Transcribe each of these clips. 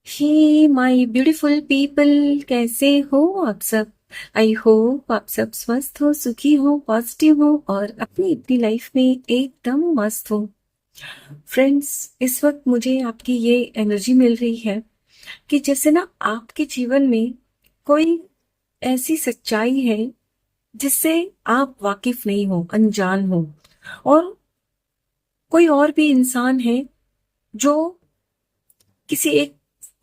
Hey my beautiful people, कैसे हो आप सब। आई होप आप सब स्वस्थ हो, सुखी हो, पॉजिटिव हो और अपनी अपनी लाइफ में एकदम मस्त हो। फ्रेंड्स, इस वक्त मुझे आपकी ये एनर्जी मिल रही है कि जैसे ना आपके जीवन में कोई ऐसी सच्चाई है जिससे आप वाकिफ नहीं हो, अनजान हो, और कोई और भी इंसान है जो किसी एक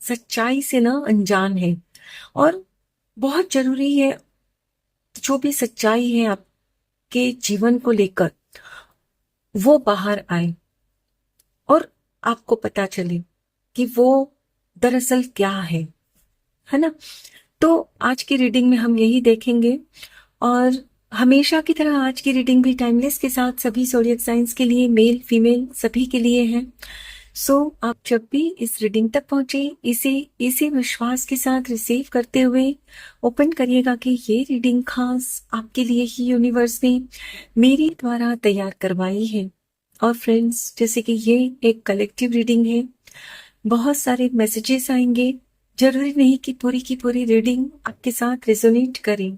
सच्चाई से ना अनजान है। और बहुत जरूरी है जो भी सच्चाई है आपके जीवन को लेकर वो बाहर आए और आपको पता चले कि वो दरअसल क्या है ना। तो आज की रीडिंग में हम यही देखेंगे, और हमेशा की तरह आज की रीडिंग भी टाइमलेस के साथ सभी ज़ोडिएक साइंस के लिए, मेल फीमेल सभी के लिए है। सो आप जब भी इस रीडिंग तक पहुंचे, इसे इसी विश्वास के साथ रिसीव करते हुए ओपन करिएगा कि ये रीडिंग खास आपके लिए ही यूनिवर्स ने मेरे द्वारा तैयार करवाई है। और फ्रेंड्स, जैसे कि ये एक कलेक्टिव रीडिंग है, बहुत सारे मैसेजेस आएंगे। जरूरी नहीं कि पूरी की पूरी रीडिंग आपके साथ रेजोनेट करे,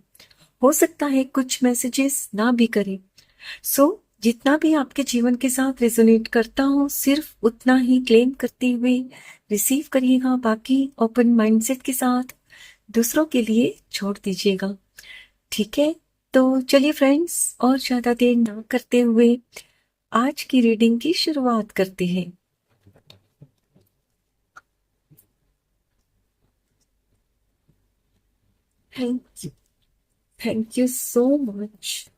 हो सकता है कुछ मैसेजेस ना भी करे। सो जितना भी आपके जीवन के साथ रेजोनेट करता हो, सिर्फ उतना ही क्लेम करते हुए रिसीव करिएगा, बाकी ओपन माइंडसेट के साथ दूसरों के लिए छोड़ दीजिएगा। ठीक है, तो चलिए फ्रेंड्स, और ज्यादा देर ना करते हुए आज की रीडिंग की शुरुआत करते हैं। Thank you, thank you so much.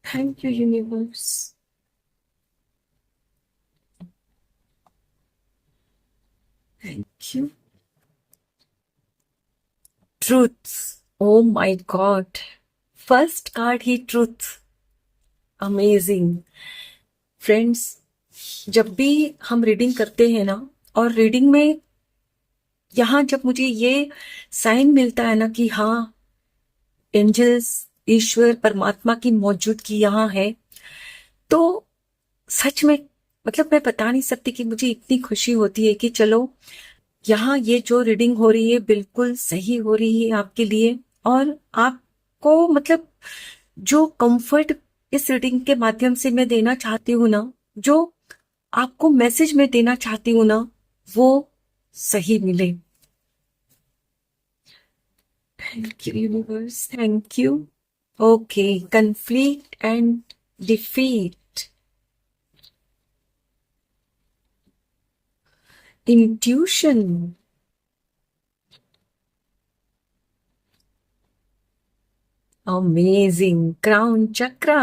Thank you universe. Thank you. Truth. Oh my God, first card he truth. Amazing. Friends, जब भी हम रीडिंग करते हैं ना, और रीडिंग में यहाँ जब मुझे ये साइन मिलता है ना कि हाँ, एंजल्स, ईश्वर परमात्मा की मौजूदगी यहाँ है, तो सच में मतलब मैं बता नहीं सकती कि मुझे इतनी खुशी होती है कि चलो, यहाँ ये जो रीडिंग हो रही है बिल्कुल सही हो रही है आपके लिए। और आपको मतलब जो कंफर्ट इस रीडिंग के माध्यम से मैं देना चाहती हूँ ना, जो आपको मैसेज में देना चाहती हूँ ना, वो सही मिले। Thank you universe, thank you. Okay, conflict and defeat. Intuition. Amazing. Crown chakra.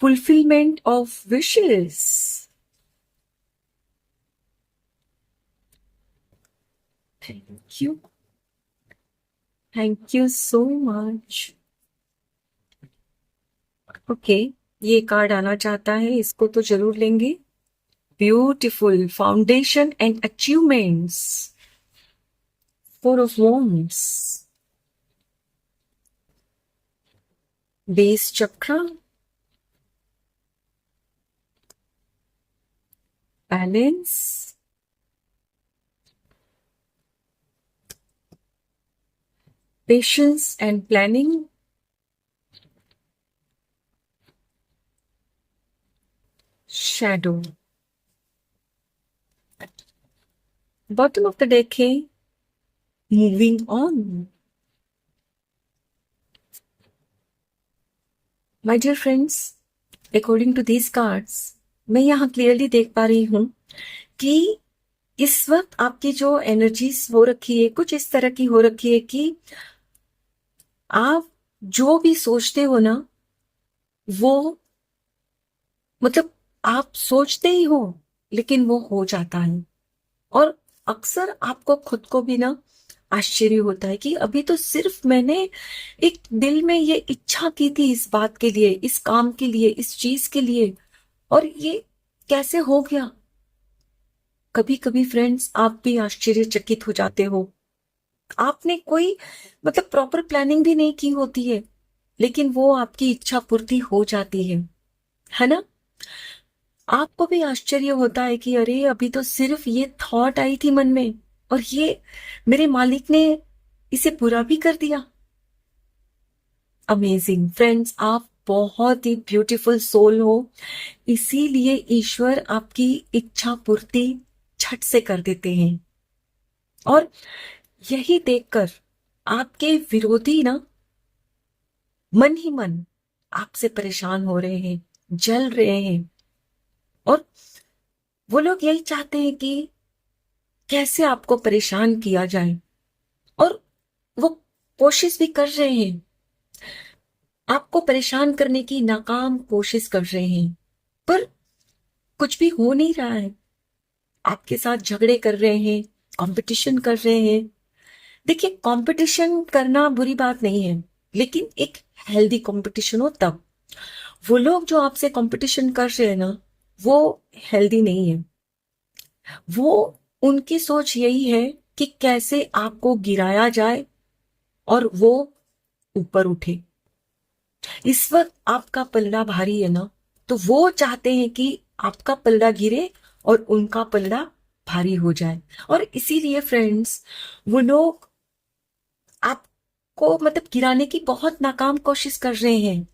Fulfilment of wishes. Thank you, thank you so much. Okay, ये कार्ड आना चाहता है, इसको तो जरूर लेंगे। Beautiful foundation and achievements. Four of wands. Base chakra. Balance. Patience and planning. Shadow. Bottom of the deck है moving on. My dear friends, according to these cards, मैं यहाँ क्लियरली देख पा रही हूँ कि इस वक्त आपकी जो एनर्जीज हो रखी है कुछ इस तरह की हो रखी है कि आप जो भी सोचते हो ना, वो मतलब आप सोचते ही हो, लेकिन वो हो जाता है। और अक्सर आपको खुद को भी ना आश्चर्य होता है कि अभी तो सिर्फ मैंने एक दिल में ये इच्छा की थी इस बात के लिए, इस काम के लिए, इस चीज के लिए, और ये कैसे हो गया। कभी कभी फ्रेंड्स, आप भी आश्चर्यचकित हो जाते हो। आपने कोई मतलब प्रॉपर प्लानिंग भी नहीं की होती है, लेकिन वो आपकी इच्छा पूर्ति हो जाती है। है ना? आपको भी आश्चर्य होता है कि अरे अभी तो सिर्फ ये थॉट आई थी मन में और ये मेरे मालिक ने इसे पूरा भी कर दिया। अमेजिंग फ्रेंड्स, आप बहुत ही ब्यूटीफुल सोल हो, इसीलिए ईश्वर आपकी इच्छा पूर्ति झट से कर देते हैं। और यही देखकर आपके विरोधी ना मन ही मन आपसे परेशान हो रहे हैं, जल रहे हैं, और वो लोग यही चाहते हैं कि कैसे आपको परेशान किया जाए, और वो कोशिश भी कर रहे हैं, आपको परेशान करने की नाकाम कोशिश कर रहे हैं, पर कुछ भी हो नहीं रहा है। आपके साथ झगड़े कर रहे हैं, कंपटीशन कर रहे हैं। देखिए, कंपटीशन करना बुरी बात नहीं है, लेकिन एक हेल्दी कंपटीशन हो तब। वो लोग जो आपसे कंपटीशन कर रहे हैं ना, वो हेल्दी नहीं है। वो उनकी सोच यही है कि कैसे आपको गिराया जाए और वो ऊपर उठे। इस वक्त आपका पलड़ा भारी है ना, तो वो चाहते हैं कि आपका पलड़ा गिरे और उनका पलड़ा भारी हो जाए। और इसीलिए फ्रेंड्स, वो लोग आपको मतलब गिराने की बहुत नाकाम कोशिश कर रहे हैं।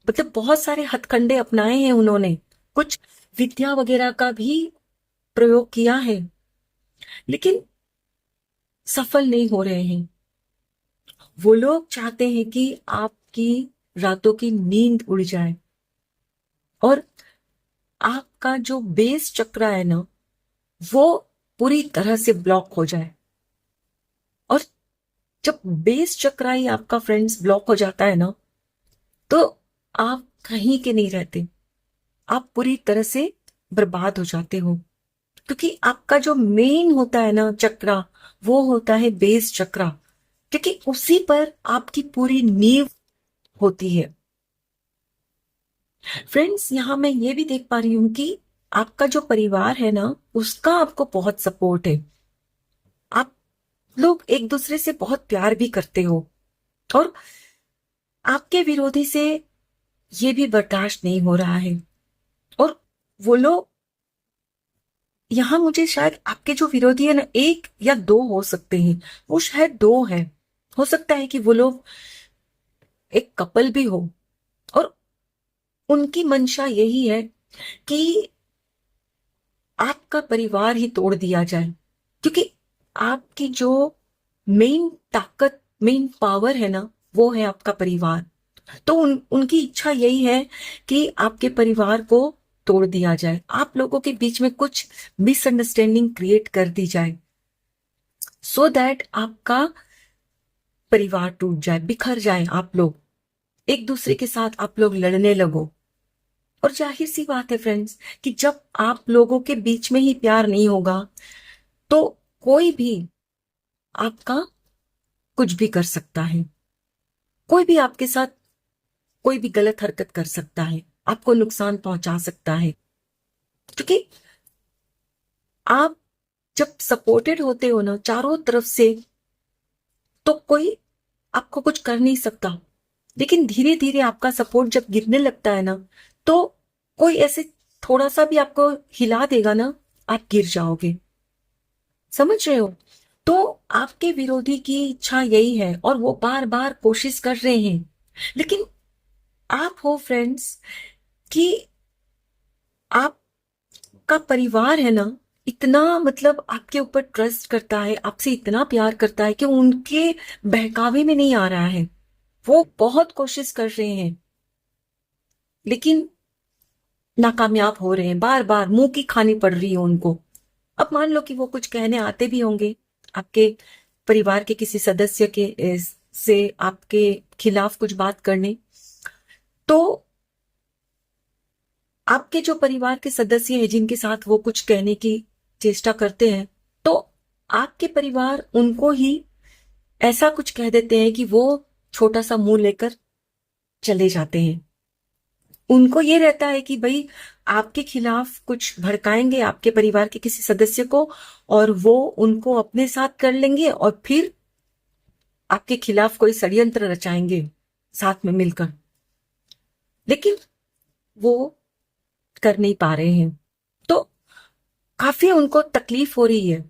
मतलब बहुत सारे हथकंडे अपनाए हैं उन्होंने, कुछ विद्या वगैरह का भी प्रयोग किया है, लेकिन सफल नहीं हो रहे हैं। वो लोग चाहते हैं कि आपकी रातों की नींद उड़ जाए और आपका जो बेस चक्र है ना, वो पूरी तरह से ब्लॉक हो जाए। और जब बेस चक्र ही आपका फ्रेंड्स ब्लॉक हो जाता है ना, तो आप कहीं के नहीं रहते, आप पूरी तरह से बर्बाद हो जाते हो। क्योंकि आपका जो मेन होता है ना चक्रा, वो होता है बेस चक्रा, क्योंकि उसी पर आपकी पूरी नींव होती है। फ्रेंड्स, यहां मैं ये भी देख पा रही हूं कि आपका जो परिवार है ना, उसका आपको बहुत सपोर्ट है। आप लोग एक दूसरे से बहुत प्यार भी करते हो, और आपके विरोधी से ये भी बर्दाश्त नहीं हो रहा है। और वो लोग, यहां मुझे शायद आपके जो विरोधी है ना, एक या दो हो सकते हैं, वो शायद दो है। हो सकता है कि वो लोग एक कपल भी हो, और उनकी मंशा यही है कि आपका परिवार ही तोड़ दिया जाए। क्योंकि आपकी जो मेन ताकत, मेन पावर है ना, वो है आपका परिवार। तो उनकी इच्छा यही है कि आपके परिवार को तोड़ दिया जाए, आप लोगों के बीच में कुछ मिसअंडरस्टैंडिंग क्रिएट कर दी जाए, सो दैट आपका परिवार टूट जाए, बिखर जाए, आप लोग एक दूसरे के साथ आप लोग लड़ने लगो। और जाहिर सी बात है फ्रेंड्स, कि जब आप लोगों के बीच में ही प्यार नहीं होगा, तो कोई भी आपका कुछ भी कर सकता है। कोई भी आपके साथ कोई भी गलत हरकत कर सकता है, आपको नुकसान पहुंचा सकता है। क्योंकि आप जब सपोर्टेड होते हो ना चारों तरफ से, तो कोई आपको कुछ कर नहीं सकता। लेकिन धीरे धीरे आपका सपोर्ट जब गिरने लगता है ना, तो कोई ऐसे थोड़ा सा भी आपको हिला देगा ना, आप गिर जाओगे। समझ रहे हो? तो आपके विरोधी की इच्छा यही है, और वो बार बार कोशिश कर रहे हैं। लेकिन आप हो फ्रेंड्स कि आपका परिवार है ना, इतना मतलब आपके ऊपर ट्रस्ट करता है, आपसे इतना प्यार करता है कि उनके बहकावे में नहीं आ रहा है। वो बहुत कोशिश कर रहे हैं, लेकिन नाकामयाब हो रहे हैं, बार बार मुंह की खानी पड़ रही है उनको। अब मान लो कि वो कुछ कहने आते भी होंगे आपके परिवार के किसी सदस्य के से आपके खिलाफ कुछ बात करने, तो आपके जो परिवार के सदस्य हैं जिनके साथ वो कुछ कहने की चेष्टा करते हैं, तो आपके परिवार उनको ही ऐसा कुछ कह देते हैं कि वो छोटा सा मुंह लेकर चले जाते हैं। उनको ये रहता है कि भाई आपके खिलाफ कुछ भड़काएंगे आपके परिवार के किसी सदस्य को, और वो उनको अपने साथ कर लेंगे, और फिर आपके खिलाफ कोई षड्यंत्र रचाएंगे साथ में मिलकर। लेकिन वो कर नहीं पा रहे हैं, तो काफी उनको तकलीफ हो रही है।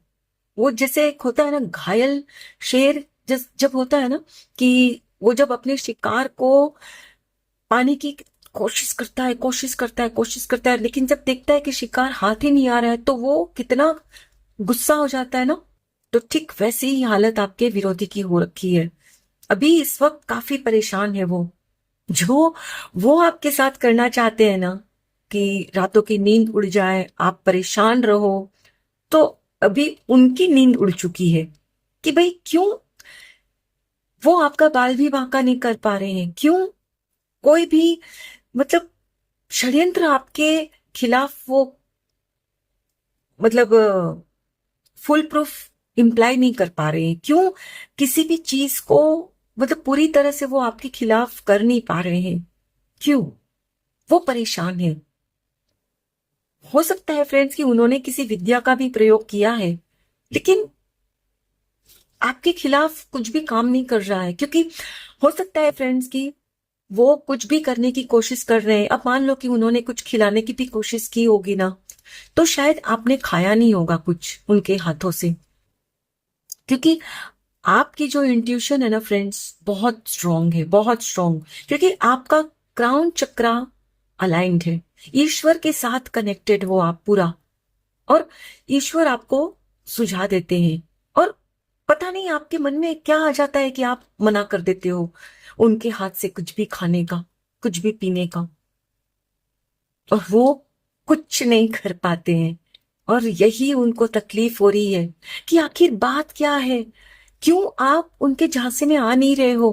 वो जैसे एक होता है ना घायल शेर, जब होता है ना कि वो जब अपने शिकार को पाने की कोशिश करता है, कोशिश करता है, कोशिश करता है, लेकिन जब देखता है कि शिकार हाथ ही नहीं आ रहा है तो वो कितना गुस्सा हो जाता है ना। तो ठीक वैसी ही हालत आपके विरोधी की हो रखी है। अभी इस वक्त काफी परेशान है वो। जो वो आपके साथ करना चाहते हैं ना कि रातों की नींद उड़ जाए, आप परेशान रहो, तो अभी उनकी नींद उड़ चुकी है कि भाई क्यों वो आपका बाल भी बांका नहीं कर पा रहे हैं, क्यों कोई भी मतलब षड्यंत्र आपके खिलाफ वो मतलब फुल प्रूफ इम्प्लाई नहीं कर पा रहे हैं, क्यों किसी भी चीज को मतलब पूरी तरह से वो आपके खिलाफ कर नहीं पा रहे हैं, क्यों वो परेशान है। हो सकता है फ्रेंड्स कि उन्होंने किसी विद्या का भी प्रयोग किया है, लेकिन आपके खिलाफ कुछ भी काम नहीं कर रहा है, क्योंकि हो सकता है फ्रेंड्स कि वो कुछ भी करने की कोशिश कर रहे हैं। अब मान लो कि उन्होंने कुछ खिलाने की भी कोशिश की होगी ना, तो शायद आपने खाया नहीं होगा कुछ उनके हाथों से, क्योंकि आपकी जो इंट्यूशन है ना फ्रेंड्स बहुत स्ट्रांग है, बहुत स्ट्रांग, क्योंकि आपका क्राउन चक्रा अलाइंड है, ईश्वर के साथ कनेक्टेड हो आप पूरा, और ईश्वर आपको सुझा देते हैं। और पता नहीं आपके मन में क्या आ जाता है कि आप मना कर देते हो उनके हाथ से कुछ भी खाने का, कुछ भी पीने का, और वो कुछ नहीं कर पाते हैं। और यही उनको तकलीफ हो रही है कि आखिर बात क्या है, क्यों आप उनके झांसे में आ नहीं रहे हो।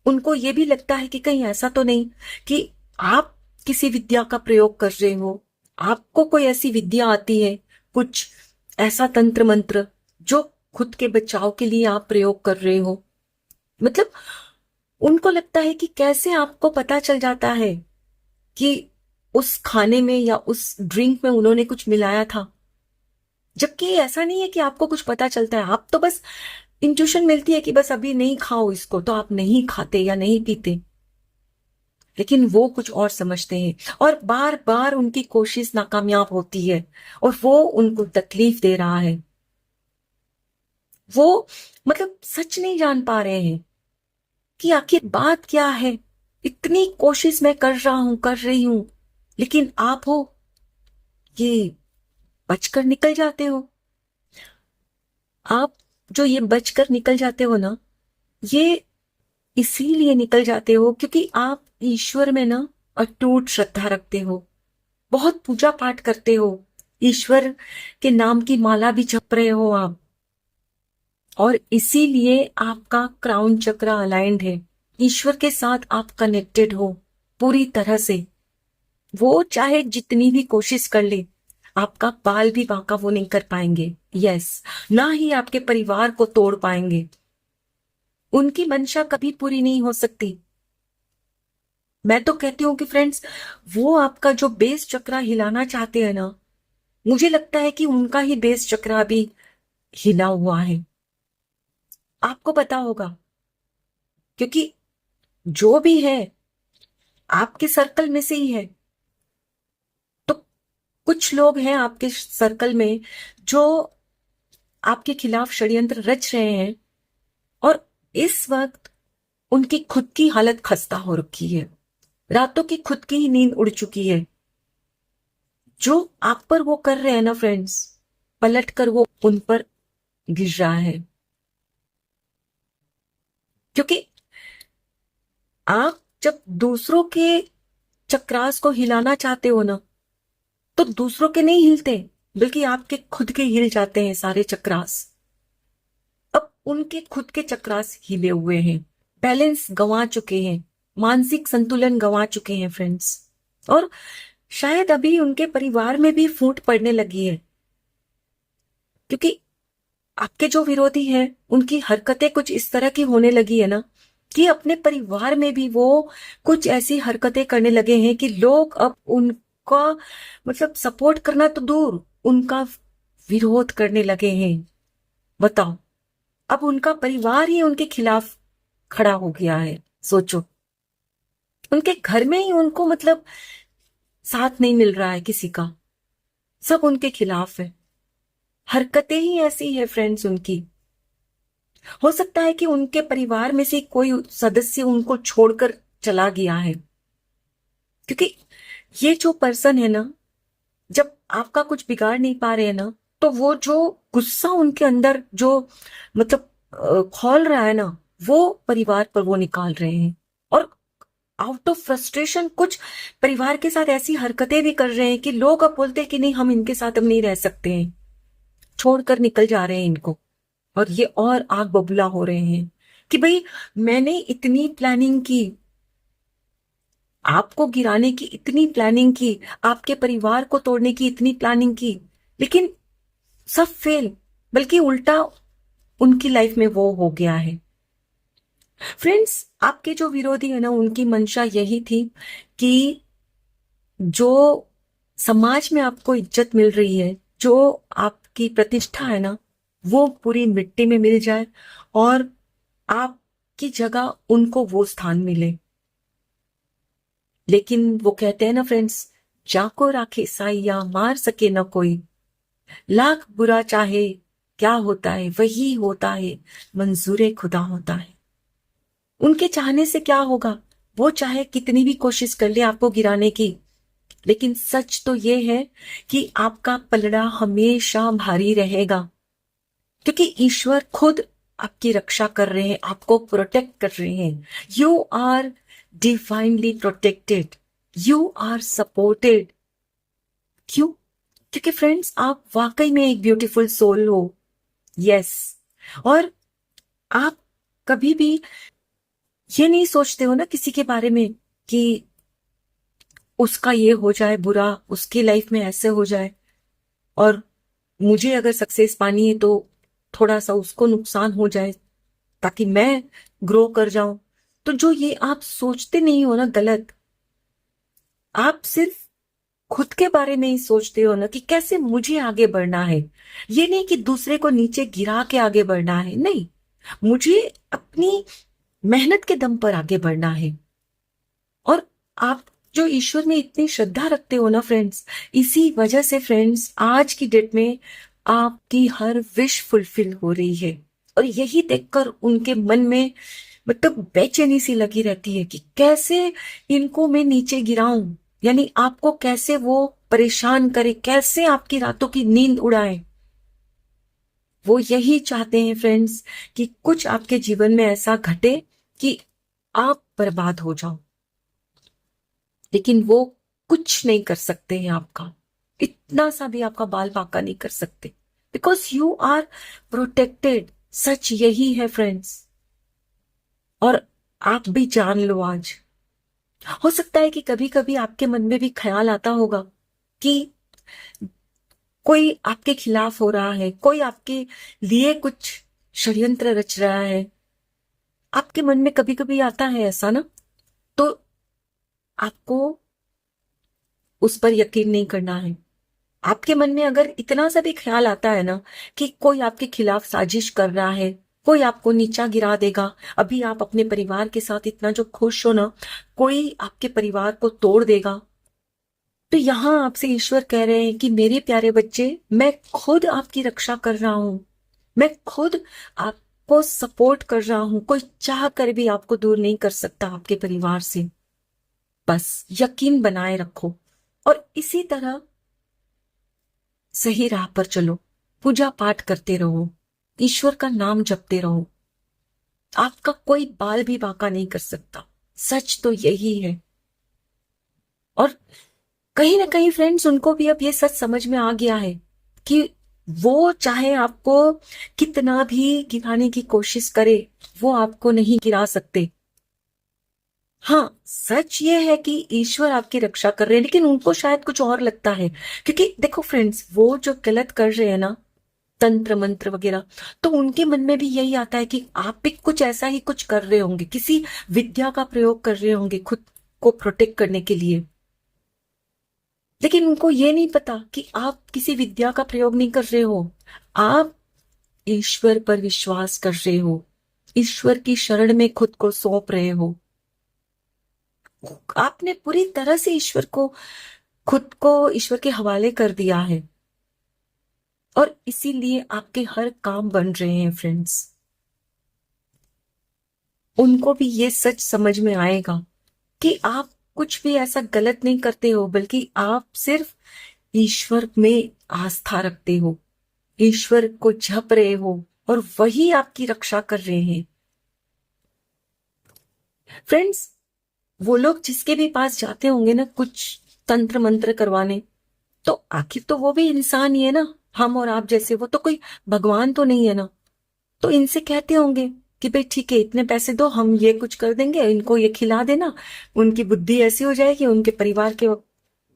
उनको ये भी लगता है कि कहीं ऐसा तो नहीं कि आप किसी विद्या का प्रयोग कर रहे हो, आपको कोई ऐसी विद्या आती है, कुछ ऐसा तंत्र मंत्र जो खुद के बचाव के लिए आप प्रयोग कर रहे हो। मतलब उनको लगता है कि कैसे आपको पता चल जाता है कि उस खाने में या उस ड्रिंक में उन्होंने कुछ मिलाया था, जबकि ऐसा नहीं है कि आपको कुछ पता चलता है। आप तो बस इंट्यूशन मिलती है कि बस अभी नहीं खाओ इसको, तो आप नहीं खाते या नहीं पीते, लेकिन वो कुछ और समझते हैं, और बार बार उनकी कोशिश नाकामयाब होती है और वो उनको तकलीफ दे रहा है। वो मतलब सच नहीं जान पा रहे हैं कि आखिर बात क्या है। इतनी कोशिश मैं कर रहा हूं, कर रही हूं, लेकिन आप हो ये बचकर निकल जाते हो। आप जो ये बचकर निकल जाते हो ना, ये इसीलिए निकल जाते हो क्योंकि आप ईश्वर में ना अटूट श्रद्धा रखते हो, बहुत पूजा पाठ करते हो, ईश्वर के नाम की माला भी जप रहे हो आप, और इसीलिए आपका क्राउन चक्र अलाइंड है, ईश्वर के साथ आप कनेक्टेड हो पूरी तरह से। वो चाहे जितनी भी कोशिश कर ले, आपका बाल भी बांका वो नहीं कर पाएंगे, यस, ना ही आपके परिवार को तोड़ पाएंगे। उनकी मंशा कभी पूरी नहीं हो सकती। मैं तो कहती हूँ कि फ्रेंड्स, वो आपका जो बेस चक्रा हिलाना चाहते हैं ना, मुझे लगता है कि उनका ही बेस चक्रा भी हिला हुआ है, आपको पता होगा, क्योंकि जो भी है आपके सर्कल में से ही है। तो कुछ लोग हैं आपके सर्कल में जो आपके खिलाफ षड्यंत्र रच रहे हैं, और इस वक्त उनकी खुद की हालत खस्ता हो रखी है, रातों की खुद की ही नींद उड़ चुकी है। जो आप पर वो कर रहे हैं ना फ्रेंड्स, पलट कर वो उन पर गिर रहा है, क्योंकि आप जब दूसरों के चक्रास को हिलाना चाहते हो ना, तो दूसरों के नहीं हिलते, बल्कि आपके खुद के हिल जाते हैं सारे चक्रास। अब उनके खुद के चक्रास हिले हुए हैं, बैलेंस गंवा चुके हैं, मानसिक संतुलन गंवा चुके हैं फ्रेंड्स, और शायद अभी उनके परिवार में भी फूट पड़ने लगी है, क्योंकि आपके जो विरोधी हैं उनकी हरकतें कुछ इस तरह की होने लगी है ना कि अपने परिवार में भी वो कुछ ऐसी हरकतें करने लगे हैं कि लोग अब उनका मतलब सपोर्ट करना तो दूर, उनका विरोध करने लगे हैं। बताओ, अब उनका परिवार ही उनके खिलाफ खड़ा हो गया है। सोचो, उनके घर में ही उनको मतलब साथ नहीं मिल रहा है किसी का, सब उनके खिलाफ है, हरकतें ही ऐसी है फ्रेंड्स उनकी। हो सकता है कि उनके परिवार में से कोई सदस्य उनको छोड़कर चला गया है, क्योंकि ये जो पर्सन है ना, जब आपका कुछ बिगाड़ नहीं पा रहे हैं ना, तो वो जो गुस्सा उनके अंदर जो मतलब खौल रहा है ना, वो परिवार पर वो निकाल रहे हैं। और आउट ऑफ फ्रस्ट्रेशन कुछ परिवार के साथ ऐसी हरकतें भी कर रहे हैं कि लोग अब बोलते हैं कि नहीं, हम इनके साथ अब नहीं रह सकते हैं, छोड़कर निकल जा रहे हैं इनको। और ये और आग बबूला हो रहे हैं कि भाई मैंने इतनी प्लानिंग की, आपको गिराने की इतनी प्लानिंग की, आपके परिवार को तोड़ने की इतनी प्लानिंग की, लेकिन सब फेल, बल्कि उल्टा उनकी लाइफ में वो हो गया है। फ्रेंड्स, आपके जो विरोधी है ना, उनकी मंशा यही थी कि जो समाज में आपको इज्जत मिल रही है, जो आपकी प्रतिष्ठा है ना, वो पूरी मिट्टी में मिल जाए और आपकी जगह उनको वो स्थान मिले। लेकिन वो कहते हैं ना फ्रेंड्स, जाको राखे साइया मार सके न कोई, लाख बुरा चाहे क्या होता है वही होता है, मंजूरे खुदा होता है। उनके चाहने से क्या होगा, वो चाहे कितनी भी कोशिश कर ले आपको गिराने की, लेकिन सच तो ये है कि आपका पलड़ा हमेशा भारी रहेगा, क्योंकि ईश्वर खुद आपकी रक्षा कर रहे हैं, आपको प्रोटेक्ट कर रहे हैं। You are divinely protected, you are supported. क्यों? क्योंकि फ्रेंड्स, आप वाकई में एक ब्यूटीफुल सोल हो। यस। और आप कभी भी ये नहीं सोचते हो ना किसी के बारे में कि उसका ये हो जाए बुरा, उसकी लाइफ में ऐसे हो जाए, और मुझे अगर सक्सेस पानी है तो थोड़ा सा उसको नुकसान हो जाए ताकि मैं ग्रो कर जाऊं। तो जो ये आप सोचते नहीं हो ना गलत, आप सिर्फ खुद के बारे में ही सोचते हो ना कि कैसे मुझे आगे बढ़ना है। ये नहीं कि दूसरे को नीचे गिरा के आगे बढ़ना है, नहीं, मुझे अपनी मेहनत के दम पर आगे बढ़ना है। और आप जो ईश्वर में इतनी श्रद्धा रखते हो ना फ्रेंड्स, इसी वजह से फ्रेंड्स आज की डेट में आपकी हर विश फुलफिल हो रही है। और यही देखकर उनके मन में मतलब बेचैनी सी लगी रहती है कि कैसे इनको मैं नीचे गिराऊं, यानी आपको कैसे वो परेशान करे, कैसे आपकी रातों की नींद उड़ाए। वो यही चाहते हैं फ्रेंड्स कि कुछ आपके जीवन में ऐसा घटे कि आप बर्बाद हो जाओ, लेकिन वो कुछ नहीं कर सकते हैं आपका, इतना सा भी आपका बाल बांका नहीं कर सकते, बिकॉज यू आर प्रोटेक्टेड। सच यही है फ्रेंड्स। और आप भी जान लो आज। हो सकता है कि कभी कभी आपके मन में भी ख्याल आता होगा कि कोई आपके खिलाफ हो रहा है, कोई आपके लिए कुछ षड्यंत्र रच रहा है। आपके मन में कभी कभी आता है ऐसा ना, तो आपको उस पर यकीन नहीं करना है। आपके मन में अगर इतना सा भी ख्याल आता है ना कि कोई आपके खिलाफ साजिश कर रहा है, कोई आपको नीचा गिरा देगा, अभी आप अपने परिवार के साथ इतना जो खुश हो ना, कोई आपके परिवार को तोड़ देगा, तो यहां आपसे ईश्वर कह रहे हैं कि मेरे प्यारे बच्चे, मैं खुद आपकी रक्षा कर रहा हूं, मैं खुद आपको सपोर्ट कर रहा हूं। कोई चाह कर भी आपको दूर नहीं कर सकता आपके परिवार से। बस यकीन बनाए रखो और इसी तरह सही राह पर चलो, पूजा पाठ करते रहो, ईश्वर का नाम जपते रहो। आपका कोई बाल भी बांका नहीं कर सकता। सच तो यही है। और कहीं ना कहीं फ्रेंड्स, उनको भी अब ये सच समझ में आ गया है कि वो चाहे आपको कितना भी गिराने की कोशिश करे, वो आपको नहीं गिरा सकते। हाँ, सच ये है कि ईश्वर आपकी रक्षा कर रहे हैं, लेकिन उनको शायद कुछ और लगता है। क्योंकि देखो फ्रेंड्स, वो जो गलत कर रहे हैं ना, तंत्र मंत्र वगैरह, तो उनके मन में भी यही आता है कि आप भी कुछ ऐसा ही कुछ कर रहे होंगे, किसी विद्या का प्रयोग कर रहे होंगे खुद को प्रोटेक्ट करने के लिए। लेकिन उनको ये नहीं पता कि आप किसी विद्या का प्रयोग नहीं कर रहे हो, आप ईश्वर पर विश्वास कर रहे हो, ईश्वर की शरण में खुद को सौंप रहे हो। आपने पूरी तरह से ईश्वर को खुद को ईश्वर के हवाले कर दिया है और इसीलिए आपके हर काम बन रहे हैं फ्रेंड्स। उनको भी ये सच समझ में आएगा कि आप कुछ भी ऐसा गलत नहीं करते हो, बल्कि आप सिर्फ ईश्वर में आस्था रखते हो, ईश्वर को जप रहे हो और वही आपकी रक्षा कर रहे हैं। फ्रेंड्स, वो लोग जिसके भी पास जाते होंगे ना कुछ तंत्र मंत्र करवाने, तो आखिर तो वो भी इंसान ही है ना, हम और आप जैसे। वो तो कोई भगवान तो नहीं है ना। तो इनसे कहते होंगे कि भाई ठीक है, इतने पैसे दो, हम ये कुछ कर देंगे, इनको ये खिला देना, उनकी बुद्धि ऐसी हो जाएगी, उनके परिवार के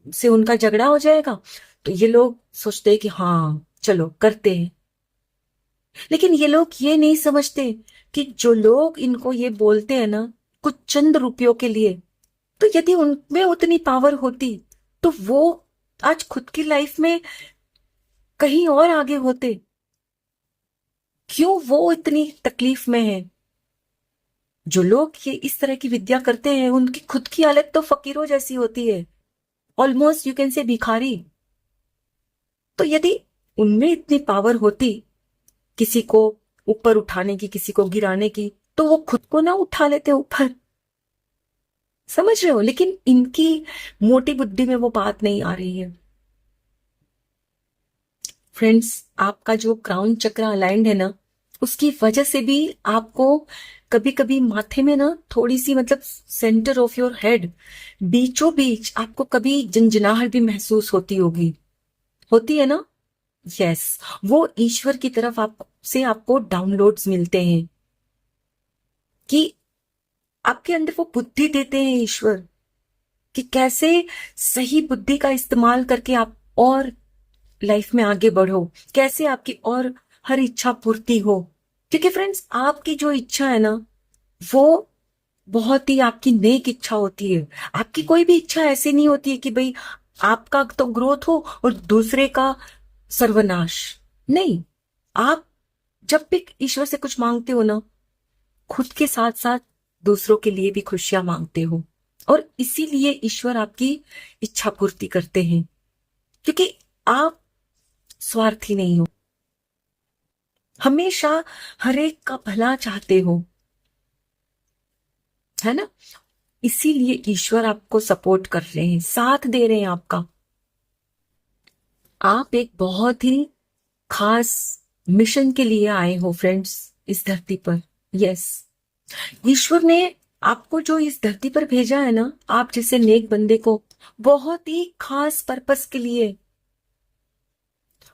से उनका झगड़ा हो जाएगा। तो ये लोग सोचते हैं कि हाँ चलो करते हैं। लेकिन ये लोग ये नहीं समझते कि जो लोग इनको ये बोलते हैं ना कुछ चंद रुपयों के लिए, तो यदि उनमें उतनी पावर होती तो वो आज खुद की लाइफ में कहीं और आगे होते। क्यों वो इतनी तकलीफ में है? जो लोग ये इस तरह की विद्या करते हैं उनकी खुद की हालत तो फकीरों जैसी होती है, ऑलमोस्ट यू कैन से भिखारी। तो यदि उनमें इतनी पावर होती किसी को ऊपर उठाने की, किसी को गिराने की, तो वो खुद को ना उठा लेते ऊपर। समझ रहे हो? लेकिन इनकी मोटी बुद्धि में वो बात नहीं आ रही है। फ्रेंड्स, आपका जो क्राउन चक्र अलाइंड है ना, उसकी वजह से भी आपको कभी कभी माथे में ना थोड़ी सी, मतलब सेंटर ऑफ योर हेड, बीचों बीच आपको कभी झंझनाहट भी महसूस होती होगी। होती है ना? यस, वो ईश्वर की तरफ आपको डाउनलोड्स मिलते हैं कि आपके अंदर वो बुद्धि देते हैं ईश्वर कि कैसे सही बुद्धि का इस्तेमाल करके आप और लाइफ में आगे बढ़ो, कैसे आपकी और हर इच्छा पूर्ति हो। क्योंकि फ्रेंड्स, आपकी जो इच्छा है ना वो बहुत ही आपकी नेक इच्छा होती है। आपकी कोई भी इच्छा ऐसी नहीं होती है कि भाई आपका तो ग्रोथ हो और दूसरे का सर्वनाश। नहीं, आप जब भी ईश्वर से कुछ मांगते हो ना, खुद के साथ साथ दूसरों के लिए भी खुशियां मांगते हो, और इसीलिए ईश्वर आपकी इच्छा पूर्ति करते हैं, क्योंकि आप स्वार्थी नहीं हो, हमेशा हरेक का भला चाहते हो, है ना? इसीलिए ईश्वर आपको सपोर्ट कर रहे हैं, साथ दे रहे हैं आपका। आप एक बहुत ही खास मिशन के लिए आए हो फ्रेंड्स इस धरती पर। यस, ईश्वर ने आपको जो इस धरती पर भेजा है ना, आप जैसे नेक बंदे को, बहुत ही खास पर्पस के लिए।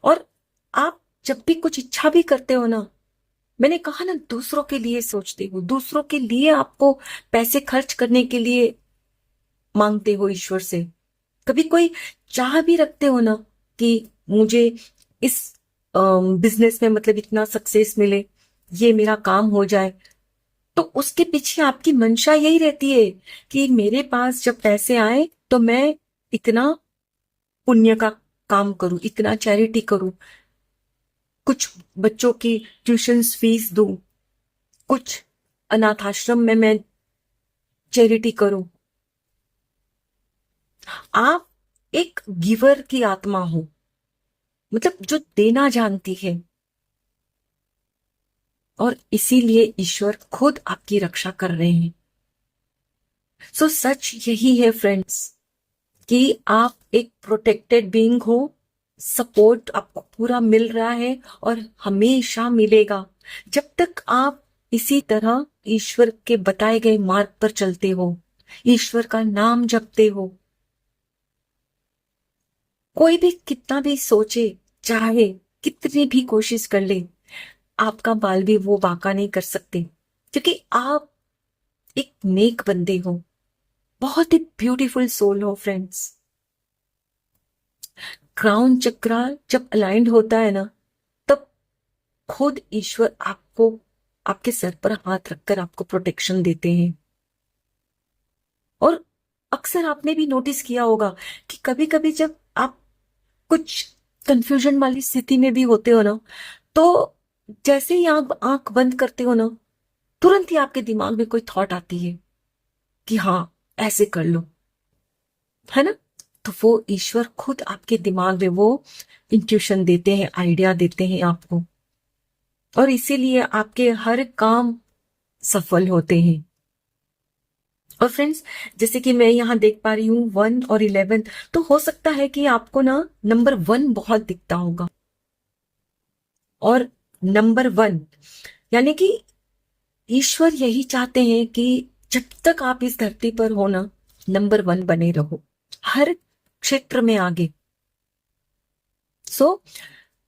और आप जब भी कुछ इच्छा भी करते हो ना, मैंने कहा ना, दूसरों के लिए सोचते हो, दूसरों के लिए आपको पैसे खर्च करने के लिए मांगते हो ईश्वर से। कभी कोई चाह भी रखते हो ना कि मुझे इस बिजनेस में मतलब इतना सक्सेस मिले, ये मेरा काम हो जाए, तो उसके पीछे आपकी मंशा यही रहती है कि मेरे पास जब पैसे आए तो मैं इतना पुण्य का काम करूं, इतना चैरिटी करूं, कुछ बच्चों की ट्यूशन फीस दूं, कुछ अनाथ आश्रम में मैं चैरिटी करूं। आप एक गिवर की आत्मा हो, मतलब जो देना जानती है, और इसीलिए ईश्वर खुद आपकी रक्षा कर रहे हैं। सो सच यही है फ्रेंड्स कि आप एक प्रोटेक्टेड बीइंग हो, सपोर्ट आपको पूरा मिल रहा है और हमेशा मिलेगा जब तक आप इसी तरह ईश्वर के बताए गए मार्ग पर चलते हो, ईश्वर का नाम जपते हो। कोई भी कितना भी सोचे, चाहे कितनी भी कोशिश कर ले, आपका बाल भी वो बांका नहीं कर सकते, क्योंकि आप एक नेक बंदे हो, बहुत ही ब्यूटीफुल सोल हो फ्रेंड्स। क्राउन चक्र जब अलाइंड होता है ना, तब खुद ईश्वर आपको आपके सर पर हाथ रखकर आपको प्रोटेक्शन देते हैं। और अक्सर आपने भी नोटिस किया होगा कि कभी कभी जब आप कुछ कंफ्यूजन वाली स्थिति में भी होते हो ना, तो जैसे ही आप आंख बंद करते हो ना, तुरंत ही आपके दिमाग में कोई थॉट आती है कि हाँ ऐसे कर लो, है ना? तो वो ईश्वर खुद आपके दिमाग में वो इंट्यूशन देते हैं, आइडिया देते हैं आपको, और इसीलिए आपके हर काम सफल होते हैं। और फ्रेंड्स, जैसे कि मैं यहाँ देख पा रही हूँ 1 और 11, तो हो सकता है कि आपको ना नंबर 1 बहुत दिखता होगा। और नंबर 1 यानी कि ईश्वर यही चाहते हैं कि जब तक आप इस धरती पर हो ना, नंबर 1 बने रहो हर क्षेत्र में आगे। सो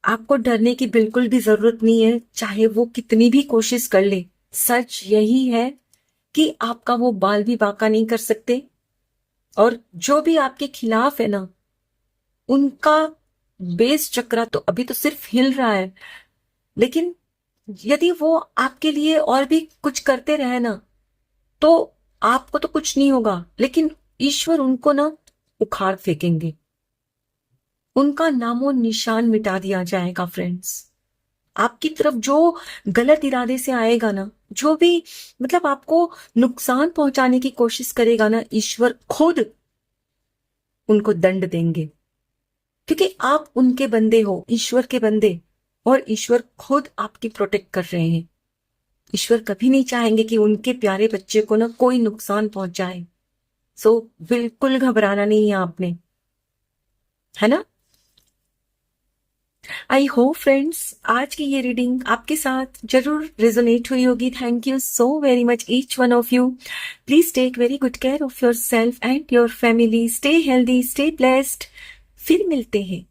आपको डरने की बिल्कुल भी जरूरत नहीं है, चाहे वो कितनी भी कोशिश कर ले। सच यही है कि आपका वो बाल भी बांका नहीं कर सकते, और जो भी आपके खिलाफ है ना, उनका बेस चक्रा तो अभी तो सिर्फ हिल रहा है, लेकिन यदि वो आपके लिए और भी कुछ करते रहे ना, तो आपको तो कुछ नहीं होगा, लेकिन ईश्वर उनको ना उखाड़ फेंकेंगे, उनका नामो निशान मिटा दिया जाएगा। फ्रेंड्स, आपकी तरफ जो गलत इरादे से आएगा ना, जो भी मतलब आपको नुकसान पहुंचाने की कोशिश करेगा ना, ईश्वर खुद उनको दंड देंगे, क्योंकि आप उनके बंदे हो, ईश्वर के बंदे, और ईश्वर खुद आपकी प्रोटेक्ट कर रहे हैं। ईश्वर कभी नहीं चाहेंगे कि उनके प्यारे बच्चे को ना कोई नुकसान पहुंचाए। सो बिल्कुल घबराना नहीं है आपने, है ना। आई होप फ्रेंड्स, आज की ये रीडिंग आपके साथ जरूर रेजोनेट हुई होगी। Thank you so very much each one of you. Please take very good care of your self and your family. Stay healthy, stay blessed. फिर मिलते हैं